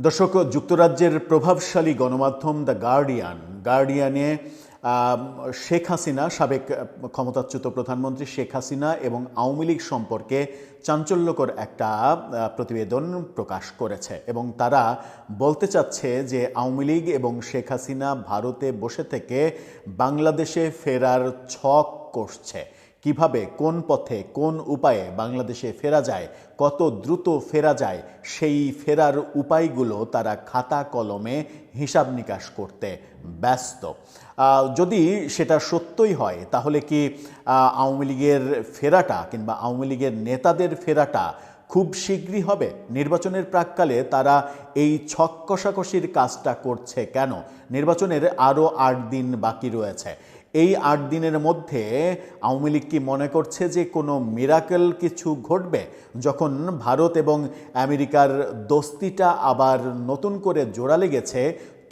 দর্শক, যুক্তরাজ্যের প্রভাবশালী গণমাধ্যম দ্য গার্ডিয়ানে শেখ হাসিনা, সাবেক ক্ষমতাচ্যুত প্রধানমন্ত্রী শেখ হাসিনা এবং আওয়ামী লীগ সম্পর্কে চাঞ্চল্যকর একটা প্রতিবেদন প্রকাশ করেছে এবং তারা বলতে চাচ্ছে যে আওয়ামী লীগ এবং শেখ হাসিনা ভারতে বসে থেকে বাংলাদেশে ফেরার ছক কষছে। কিভাবে, কোন পথে, কোন উপায়ে বাংলাদেশে ফেরা যায়, কত দ্রুত ফেরা যায়, সেই ফেরার উপায়গুলো তারা খাতা কলমে হিসাব নিকাশ করতে ব্যস্ত। যদি সেটা সত্যই হয় তাহলে কি আওয়ামী লীগের ফেরাটা কিংবা আওয়ামী লীগের নেতাদের ফেরাটা খুব শীঘ্রই হবে? নির্বাচনের প্রাক্কালে তারা এই ছক কষাকষির কাজটা করছে কেন? নির্বাচনের আরও ৮ দিন বাকি রয়েছে। এই ৮ দিনের মধ্যে আওয়ামী লীগ কি মনে করছে যে কোনো মিরাকেল কিছু ঘটবে? যখন ভারত এবং আমেরিকার দোস্তিটা আবার নতুন করে জোড়া লেগেছে,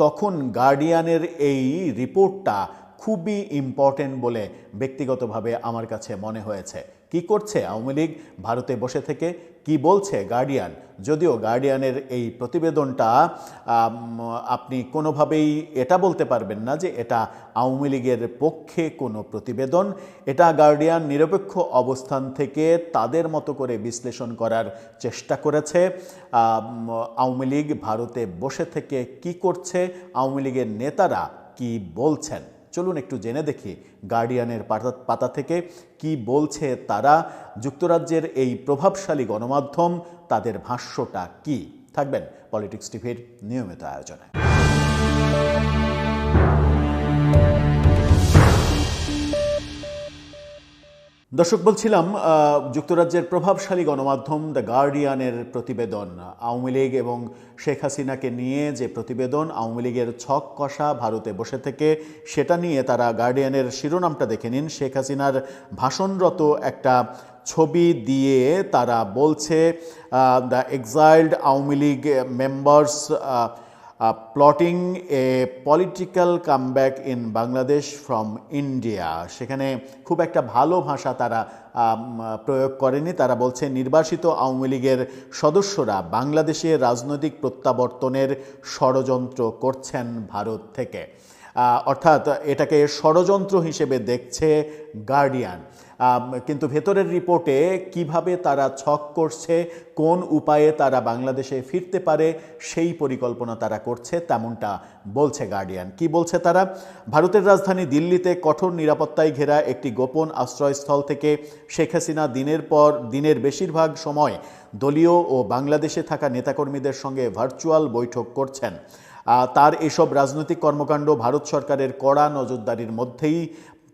তখন গার্ডিয়ানের এই রিপোর্টটা খুবই ইম্পর্টেন্ট বলে ব্যক্তিগতভাবে আমার কাছে মনে হয়েছে। কি করছে আওয়ামী লীগ ভারতে বসে থেকে, কি বলছে গার্ডিয়ান? যদিও গার্ডিয়ানের এই প্রতিবেদনটা আপনি কোনোভাবেই এটা বলতে পারবেন না যে এটা আওয়ামী লীগের পক্ষে কোনো প্রতিবেদন। এটা গার্ডিয়ান নিরপেক্ষ অবস্থান থেকে তাদের মতো করে বিশ্লেষণ করার চেষ্টা করেছে। আওয়ামী লীগ ভারতে বসে থেকে কি করছে, আওয়ামী লীগের নেতারা কি বলছেন, চলুন একটু জেনে দেখি গার্ডিয়ানের পাতা থেকে কি বলছে তারা। যুক্তরাজ্যের এই প্রভাবশালী গণমাধ্যম, তাদের ভাষ্যটা কি? থাকবেন পলিটিক্স টিভির নিয়মিত আয়োজনে। দর্শক, বলছিলাম যুক্তরাজ্যের প্রভাবশালী গণমাধ্যম দ্য গার্ডিয়ানের প্রতিবেদন, আওয়ামী লীগ এবং শেখ হাসিনাকে নিয়ে যে প্রতিবেদন, আওয়ামী লীগের ছক কষা ভারতে বসে থেকে, সেটা নিয়ে তারা গার্ডিয়ানের শিরোনামটা দেখে নিন। শেখ হাসিনার ভাষণরত একটা ছবি দিয়ে তারা বলছে the exiled Awami League members plotting a political comeback in Bangladesh from India. সেখানে খুব একটা ভালো ভাষা তারা প্রয়োগ করেনি। তারা বলছে নির্বাসিত আওয়ামী লীগের সদস্যরা বাংলাদেশে রাজনৈতিক প্রত্যাবর্তনের ষড়যন্ত্র করছেন ভারত থেকে। অর্থাৎ এটাকে ষড়যন্ত্র হিসেবে দেখছে গার্ডিয়ান। কিন্তু ভেতরের রিপোর্টে কিভাবে তারা ছক করছে, কোন উপায়ে তারা বাংলাদেশে ফিরতে পারে, সেই পরিকল্পনা তারা করছে, তেমনটা বলছে গার্ডিয়ান। কি বলছে তারা? ভারতের রাজধানী দিল্লিতে কঠোর নিরাপত্তায় ঘেরা একটি গোপন আশ্রয়স্থল থেকে শেখ হাসিনা দিনের বেশিরভাগ সময় দলীয় ও বাংলাদেশে থাকা নেতাকর্মীদের সঙ্গে ভার্চুয়াল বৈঠক করছেন। তার এসব রাজনৈতিক কর্মকাণ্ড ভারত সরকারের কড়া নজরদারির মধ্যেই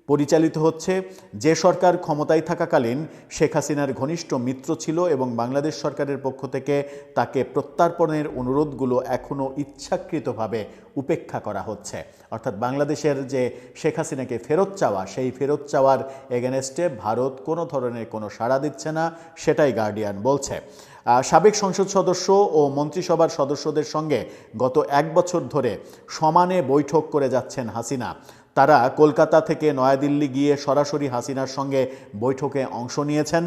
পরিচালিত হচ্ছে। যে সরকার ক্ষমতায় থাকাকালীন শেখ হাসিনার ঘনিষ্ঠ মিত্র ছিল এবং বাংলাদেশ সরকারের পক্ষ থেকে তাকে প্রত্যার্পণের অনুরোধগুলো এখনও ইচ্ছাকৃতভাবে উপেক্ষা করা হচ্ছে। অর্থাৎ বাংলাদেশের যে শেখ হাসিনাকে ফেরত চাওয়া, সেই ফেরত চাওয়ার এগেনস্টে ভারত কোনো ধরনের কোনো সাড়া দিচ্ছে না, সেটাই গার্ডিয়ান বলছে। সাবেক সংসদ সদস্য ও মন্ত্রিসভার সদস্যদের সঙ্গে গত 1 বছর ধরে সমানে বৈঠক করে যাচ্ছেন হাসিনা। তারা কলকাতা থেকে নয়াদিল্লি গিয়ে সরাসরি হাসিনার সঙ্গে বৈঠকে অংশ নিয়েছেন,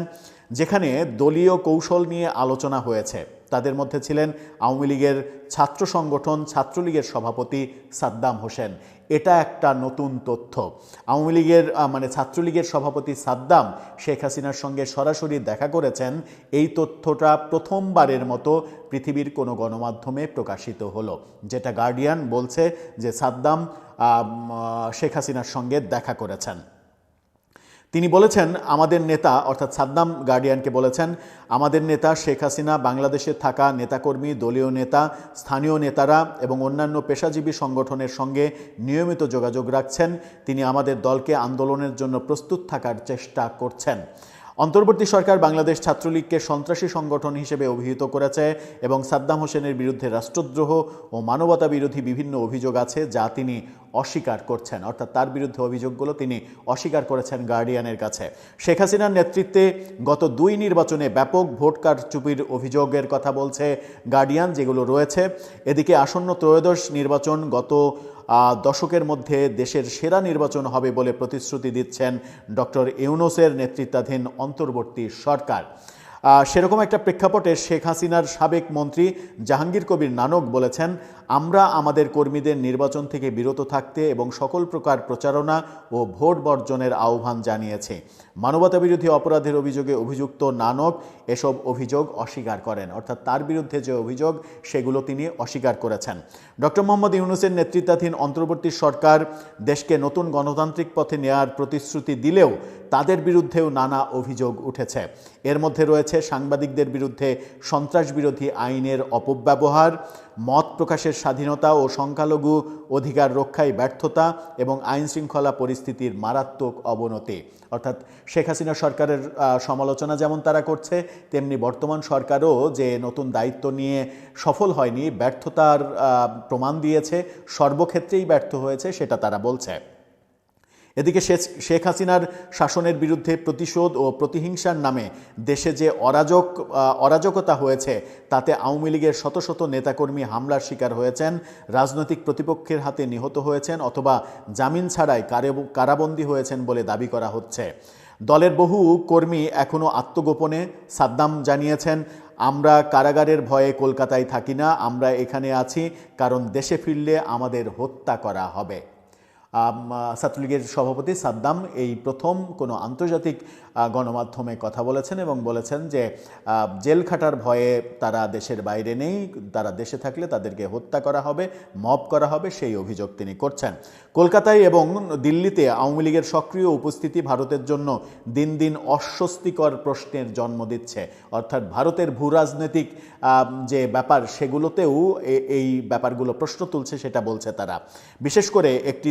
যেখানে দলীয় কৌশল নিয়ে আলোচনা হয়েছে। তাদের মধ্যে ছিলেন আওয়ামী লীগের ছাত্র সংগঠন ছাত্রলীগের সভাপতি সাদ্দাম হোসেন। এটা একটা নতুন তথ্য। আওয়ামী লীগের ছাত্রলীগের সভাপতি সাদ্দাম শেখ হাসিনার সঙ্গে সরাসরি দেখা করেছেন, এই তথ্যটা প্রথমবারের মতো পৃথিবীর কোনো গণমাধ্যমে প্রকাশিত হলো। যেটা গার্ডিয়ান বলছে যে সাদ্দাম শেখ হাসিনার সঙ্গে দেখা করেছেন। তিনি বলেছেন, আমাদের নেতা, অর্থাৎ সাদ্দাম গার্ডিয়ানকে বলেছেন, আমাদের নেতা শেখ হাসিনা বাংলাদেশে থাকা নেতাকর্মী, দলীয় নেতা, স্থানীয় নেতারা এবং অন্যান্য পেশাজীবী সংগঠনের সঙ্গে নিয়মিত যোগাযোগ রাখছেন। তিনি আমাদের দলকে আন্দোলনের জন্য প্রস্তুত থাকার চেষ্টা করছেন। অন্তর্বর্তী সরকার বাংলাদেশ ছাত্রলীগকে সন্ত্রাসী সংগঠন হিসেবে অভিহিত করেছে এবং সাদ্দাম হোসেনের বিরুদ্ধে রাষ্ট্রদ্রোহ ও মানবতা বিরোধী বিভিন্ন অভিযোগ আছে, যা তিনি অস্বীকার করছেন। অর্থাৎ তার বিরুদ্ধে অভিযোগগুলো তিনি অস্বীকার করেছেন গার্ডিয়ানের কাছে। শেখ হাসিনার নেতৃত্বে গত 2 নির্বাচনে ব্যাপক ভোট কারচুপির অভিযোগের কথা বলছে গার্ডিয়ান, যেগুলো রয়েছে। এদিকে আসন্ন ত্রয়োদশ নির্বাচন গত দশকের মধ্যে দেশের সেরা নির্বাচন হবে বলে প্রতিশ্রুতি দিচ্ছেন ডক্টর ইউনূসের নেতৃত্বাধীন অন্তর্বর্তী সরকার। সেরকম একটা প্রেক্ষাপটে শেখ হাসিনার সাবেক মন্ত্রী জাহাঙ্গীর কবির নানক বলেছেন, আমরা আমাদের কর্মীদের নির্বাচন থেকে বিরত থাকতে এবং সকল প্রকার প্রচারণা ও ভোট বর্জনের আহ্বান জানিয়েছে। মানবতাবিরোধী অপরাধের অভিযোগে অভিযুক্ত নানক এসব অভিযোগ অস্বীকার করেন, অর্থাৎ তার বিরুদ্ধে যে অভিযোগ সেগুলো তিনি অস্বীকার করেছেন। ডক্টর মোহাম্মদ ইউনূসের নেতৃত্বাধীন অন্তর্বর্তী সরকার দেশকে নতুন গণতান্ত্রিক পথে নেওয়ার প্রতিশ্রুতি দিলেও তাদের বিরুদ্ধেও নানা অভিযোগ উঠেছে। এর মধ্যে রয়েছে সাংবাদিকদের বিরুদ্ধে সন্ত্রাসবিরোধী আইনের অপব্যবহার, মত প্রকাশের স্বাধীনতা ও সংখ্যালঘু অধিকার রক্ষায় ব্যর্থতা এবং আইনশৃঙ্খলা পরিস্থিতির মারাত্মক অবনতি। অর্থাৎ শেখ হাসিনা সরকারের সমালোচনা যেমন তারা করছে, তেমনি বর্তমান সরকারও যে নতুন দায়িত্ব নিয়ে সফল হয়নি, ব্যর্থতার প্রমাণ দিয়েছে, সর্বক্ষেত্রেই ব্যর্থ হয়েছে সেটা তারা বলছে। এদিকে শেখ হাসিনার শাসনের বিরুদ্ধে প্রতিশোধ ও প্রতিহিংসার নামে দেশে যে অরাজকতা হয়েছে তাতে আওয়ামী লীগের শত শত নেতাকর্মী হামলার শিকার হয়েছেন, রাজনৈতিক প্রতিপক্ষের হাতে নিহত হয়েছেন অথবা জামিন ছাড়াই কারাবন্দী হয়েছেন বলে দাবি করা হচ্ছে। দলের বহু কর্মী এখনও আত্মগোপনে। সাদ্দাম জানিয়েছেন, আমরা কারাগারের ভয়ে কলকাতায় থাকি না, আমরা এখানে আছি কারণ দেশে ফিরলে আমাদের হত্যা করা হবে। ছাত্রলীগের সভাপতি সাদ্দাম এই প্রথম কোনো আন্তর্জাতিক গণমাধ্যমে কথা বলেছেন এবং বলেছেন যে জেল খাটার ভয়ে তারা দেশের বাইরে নেই, তারা দেশে থাকলে তাদেরকে হত্যা করা হবে, মব করা হবে, সেই অভিযোগ তিনি করছেন। কলকাতায় এবং দিল্লিতে আওয়ামী লীগের সক্রিয় উপস্থিতি ভারতের জন্য দিন দিন অস্বস্তিকর প্রশ্নের জন্ম দিচ্ছে। অর্থাৎ ভারতের ভূ রাজনৈতিক যে ব্যাপার সেগুলোতেও এই ব্যাপারগুলো প্রশ্ন তুলছে সেটা বলছে তারা। বিশেষ করে একটি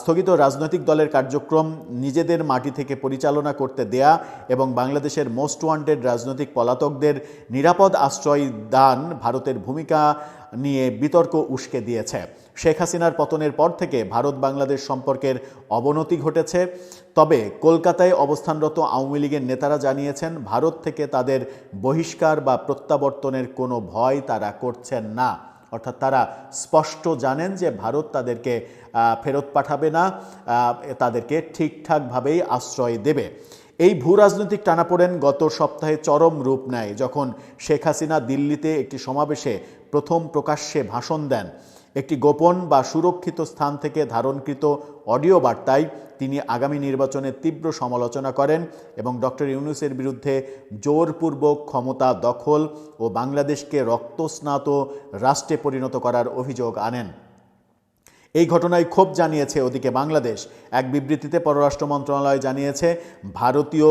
স্থগিত রাজনৈতিক দলের কার্যক্রম নিজেদের মাটি থেকে পরিচালনা করতে দেয়া এবং বাংলাদেশের মোস্ট ওয়ান্টেড রাজনৈতিক পলাতকদের নিরাপদ আশ্রয় দান ভারতের ভূমিকা নিয়ে বিতর্ক উস্কে দিয়েছে। শেখ হাসিনার পতনের পর থেকে ভারত বাংলাদেশ সম্পর্কের অবনতি ঘটেছে। তবে কলকাতায় অবস্থানরত আওয়ামী লীগের নেতারা জানিয়েছেন, ভারত থেকে তাদের বহিষ্কার বা প্রত্যাবর্তনের কোনো ভয় তারা করছেন না। অর্থাৎ তারা স্পষ্ট জানেন যে ভারত তাদেরকে ফেরত পাঠাবে না, তাদেরকে ঠিকঠাকভাবেই আশ্রয় দেবে। এই ভূ রাজনৈতিক টানাপোড়েন গত সপ্তাহে চরম রূপ নেয় যখন শেখ হাসিনা দিল্লিতে একটি সমাবেশে প্রথম প্রকাশ্যে ভাষণ দেন। একটি গোপন বা সুরক্ষিত স্থান থেকে ধারণকৃত অডিও বার্তায় তিনি আগামী নির্বাচনের তীব্র সমালোচনা করেন এবং ডক্টর ইউনূসের বিরুদ্ধে জোরপূর্বক ক্ষমতা দখল ও বাংলাদেশকে রক্তস্নাত রাষ্ট্রে পরিণত করার অভিযোগ আনেন। এই ঘটনায় ক্ষোভ জানিয়েছে ওদিকে বাংলাদেশ। এক বিবৃতিতে পররাষ্ট্র মন্ত্রণালয় জানিয়েছে, ভারতীয়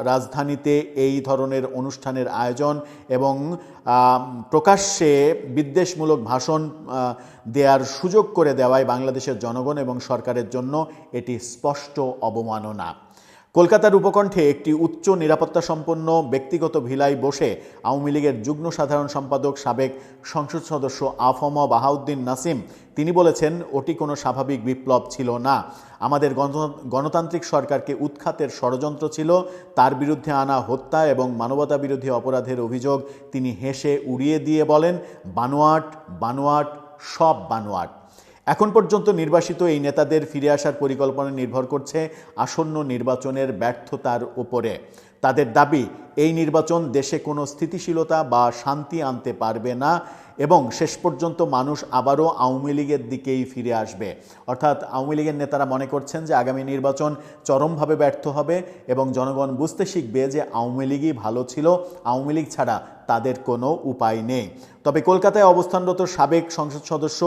রাজধানীতে এই ধরনের অনুষ্ঠানের আয়োজন এবং প্রকাশ্যে বিদ্বেষমূলক ভাষণ দেওয়ার সুযোগ করে দেওয়ায় বাংলাদেশের জনগণ এবং সরকারের জন্য এটি স্পষ্ট অবমাননা। কলকাতার উপকণ্ঠে একটি উচ্চ নিরাপত্তা সম্পন্ন ব্যক্তিগত ভিলায় বসে আওয়ামী লীগের যুগ্ম সাধারণ সম্পাদক সাবেক সংসদ সদস্য আফম বাহাউদ্দিন নাসিম তিনি বলেছেন, ওটি কোনো স্বাভাবিক বিপ্লব ছিল না, আমাদের গণতান্ত্রিক সরকারকে উৎখাতের ষড়যন্ত্র ছিল। তার বিরুদ্ধে আনা হত্যা এবং মানবতা বিরোধী অপরাধের অভিযোগ তিনি হেসে উড়িয়ে দিয়ে বলেন, বানোয়াট বানোয়াট সব বানোয়াট। এখন পর্যন্ত নির্বাসিত এই নেতাদের ফিরে আসার পরিকল্পনা নির্ভর করছে আসন্ন নির্বাচনের ব্যর্থতার উপরে। তাদের দাবি, এই নির্বাচন দেশে কোনো স্থিতিশীলতা বা শান্তি আনতে পারবে না এবং শেষ পর্যন্ত মানুষ আবারও আওয়ামী লীগের দিকেই ফিরে আসবে। অর্থাৎ আওয়ামী লীগের নেতারা মনে করছেন যে আগামী নির্বাচন চরমভাবে ব্যর্থ হবে এবং জনগণ বুঝতে শিখবে যে আওয়ামী লীগই ভালো ছিল, আওয়ামী লীগ ছাড়া তাদের কোনো উপায় নেই। তবে কলকাতায় অবস্থানরত সাবেক সংসদ সদস্য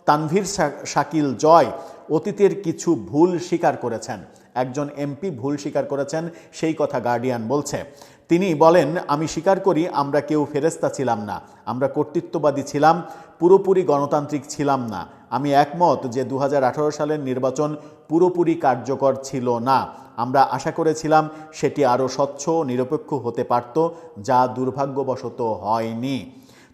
তানভীর শাকিল জয় অতীতের কিছু ভুল স্বীকার করেছেন। একজন এমপি ভুল স্বীকার করেছেন, সেই কথা গার্ডিয়ান বলছে। তিনি বলেন, আমি স্বীকার করি আমরা কেউ ফেরেস্তা ছিলাম না, আমরা কর্তৃত্ববাদী ছিলাম, পুরোপুরি গণতান্ত্রিক ছিলাম না। আমি একমত যে 2018 সালের নির্বাচন পুরোপুরি কার্যকর ছিল না। আমরা আশা করেছিলাম সেটি আরও স্বচ্ছ নিরপেক্ষ হতে পারত, যা দুর্ভাগ্যবশত হয়নি।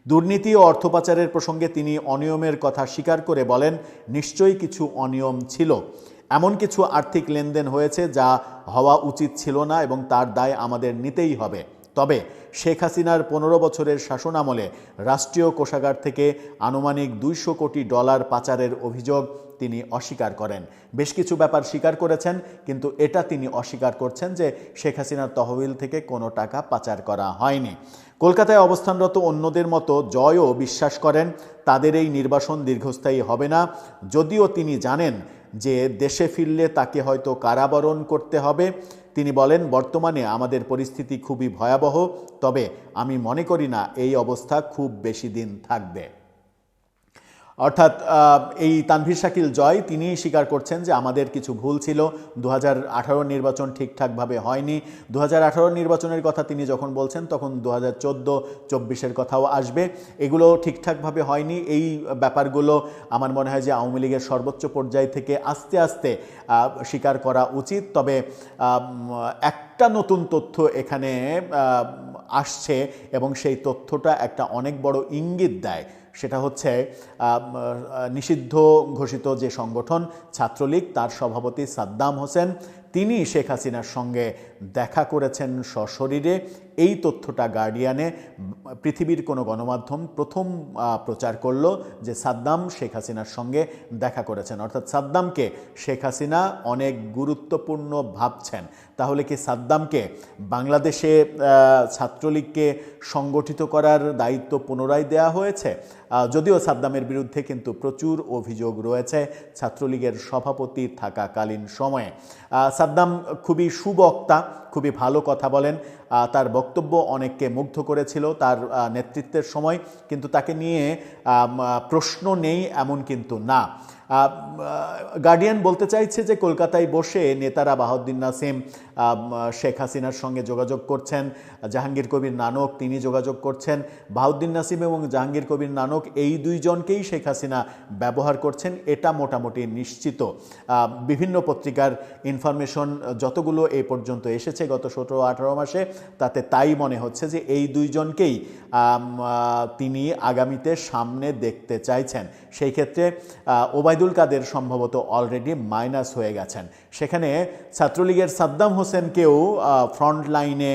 দুর্নীতি ও অর্থ পাচারের প্রসঙ্গে তিনি অনিয়মের কথা স্বীকার করে বলেন, নিশ্চয়ই কিছু অনিয়ম ছিল, এমন কিছু আর্থিক লেনদেন হয়েছে যা হওয়া উচিত ছিল না এবং তার দায় আমাদের নিতেই হবে। তবে শেখ হাসিনার 15 বছরের শাসনামলে রাষ্ট্রীয় কোষাগার থেকে আনুমানিক $200 কোটি পাচারের অভিযোগ তিনি অস্বীকার করেন। বেশ কিছু ব্যাপার স্বীকার করেছেন, কিন্তু এটা তিনি অস্বীকার করছেন যে শেখ হাসিনার তহবিল থেকে কোনো টাকা পাচার করা হয়নি। কলকাতায় অবস্থানরত অন্যদের মতো জয়ও বিশ্বাস করেন তাদের এই নির্বাসন দীর্ঘস্থায়ী হবে না, যদিও তিনি জানেন যে দেশে ফিরলে তাকে হয়তো কারাবরণ করতে হবে। তিনি বলেন, বর্তমানে আমাদের পরিস্থিতি খুবই ভয়াবহ, তবে আমি মনে করি না এই অবস্থা খুব বেশি দিন থাকবে। অর্থাৎ এই তানভীর শাকিল জয় তিনি স্বীকার করছেন যে আমাদের কিছু ভুল ছিল, 2018 নির্বাচন ঠিকঠাকভাবে হয়নি। 2018 নির্বাচনের কথা তিনি যখন বলছেন তখন 2014-24-এর কথাও আসবে। এগুলো ঠিকঠাকভাবে হয়নি। এই ব্যাপারগুলো আমার মনে হয় যে আওয়ামী লীগের সর্বোচ্চ পর্যায় থেকে আস্তে আস্তে স্বীকার করা উচিত। তবে একটা নতুন তথ্য এখানে আসছে এবং সেই তথ্যটা একটা অনেক বড় ইঙ্গিত দেয়। সেটা হচ্ছে নিষিদ্ধ ঘোষিত যে সংগঠন ছাত্রলীগ, তার সভাপতি সাদ্দাম হোসেন তিনি শেখ হাসিনার সঙ্গে দেখা করেছেন সশরীরে। এই তথ্যটা গার্ডিয়ানে পৃথিবীর কোনো গণমাধ্যম প্রথম প্রচার করলো যে সাদ্দাম শেখ হাসিনার সঙ্গে দেখা করেছেন, অর্থাৎ সাদ্দামকে শেখ হাসিনা অনেক গুরুত্বপূর্ণ ভাবছেন। তাহলে কি সাদ্দামকে বাংলাদেশে ছাত্রলীগকে সংগঠিত করার দায়িত্ব পুনরায় দেয়া হয়েছে? যদিও সাদ্দামের বিরুদ্ধে কিন্তু প্রচুর অভিযোগ রয়েছে ছাত্রলীগের সভাপতি থাকাকালীন সময়ে। সাদ্দাম খুবই সুবক্তা, খুবই ভালো কথা বলেন, তার বক্তব্য অনেককে মুগ্ধ করেছিল তার নেতৃত্বের সময়, কিন্তু তাকে নিয়ে প্রশ্ন নেই এমন কিন্তু না। গার্ডিয়ান বলতে চাইছে যে কলকাতায় বসে নেতারা বাহাউদ্দিন নাসিম শেখ হাসিনার সঙ্গে যোগাযোগ করছেন, জাহাঙ্গীর কবির নানক তিনি যোগাযোগ করছেন। বাহাউদ্দিন নাসিম এবং জাহাঙ্গীর কবির নানক এই দুইজনকেই শেখ হাসিনা ব্যবহার করছেন, এটা মোটামুটি নিশ্চিত। বিভিন্ন পত্রিকার ইনফরমেশন যতগুলো এই পর্যন্ত এসেছে গত 17-18 মাসে, তাতে তাই মনে হচ্ছে যে এই দুইজনকেই তিনি আগামীতে সামনে দেখতে চাইছেন। সেই ক্ষেত্রে ওবায়দুল কাদের সম্ভবত অলরেডি মাইনাস হয়ে গেছেন। সেখানে ছাত্রলীগের সাদ্দাম হোসেনকেও ফ্রন্ট লাইনে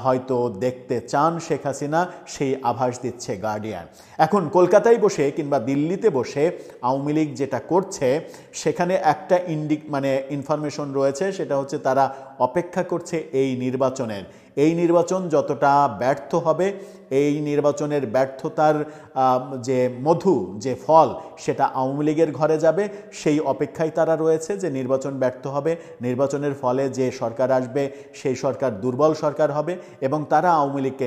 হয়তো দেখতে চান শেখ হাসিনা, সেই আভাস দিচ্ছে গার্ডিয়ান। এখন কলকাতায় বসে কিংবা দিল্লিতে বসে আওয়ামী লীগ যেটা করছে সেখানে একটা ইনফরমেশন রয়েছে, সেটা হচ্ছে তারা অপেক্ষা করছে এই নির্বাচনের। এই নির্বাচন যতটা ব্যর্থ হবে, এই নির্বাচনের ব্যর্থতার যে মধু, যে ফল, সেটা আওয়ামী লীগের ঘরে যাবে। সেই অপেক্ষায় তারা রয়েছে যে নির্বাচন ব্যর্থ হবে, নির্বাচনের ফলে যে সরকার আসবে সেই সরকার দুর্বল সরকার হবে এবং তারা আওয়ামী লীগকে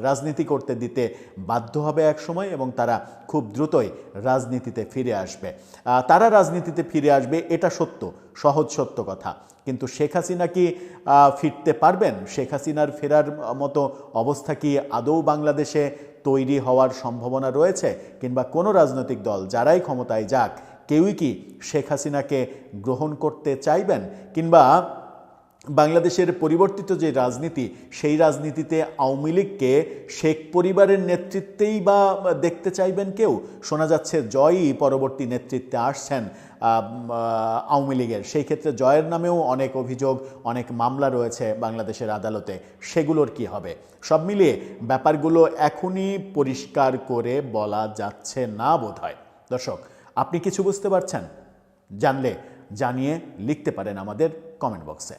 রাজনীতি করতে দিতে বাধ্য হবে এক সময় এবং তারা খুব দ্রুতই রাজনীতিতে ফিরে আসবে। তারা রাজনীতিতে ফিরে আসবে, এটা সত্য, সহজ সত্য কথা। কিন্তু শেখ হাসিনা কি ফিরতে পারবেন? শেখ হাসিনার ফেরার মতো অবস্থা কি আদৌ বাংলাদেশে তৈরি হওয়ার সম্ভাবনা রয়েছে? কিংবা কোনো রাজনৈতিক দল যারাই ক্ষমতায় যাক, কেউই কি শেখ হাসিনাকে গ্রহণ করতে চাইবেন? কিংবা বাংলাদেশের পরিবর্তিত যে রাজনীতি, সেই রাজনীতিতে আওয়ামী লীগকে শেখ পরিবারের নেতৃত্বেই বা দেখতে চাইবেন কেউ? শোনা যাচ্ছে জয়ই পরবর্তী নেতৃত্বে আসছেন আওয়ামী লীগের। সেই ক্ষেত্রে জয়ের নামেও অনেক অভিযোগ, অনেক মামলা রয়েছে বাংলাদেশের আদালতে, সেগুলোর কি হবে? সব মিলিয়ে ব্যাপারগুলো এখনই পরিষ্কার করে বলা যাচ্ছে না বোধহয়। দর্শক, আপনি কিছু বুঝতে পারছেন? জানলে জানিয়ে লিখতে পারেন আমাদের কমেন্ট বক্সে।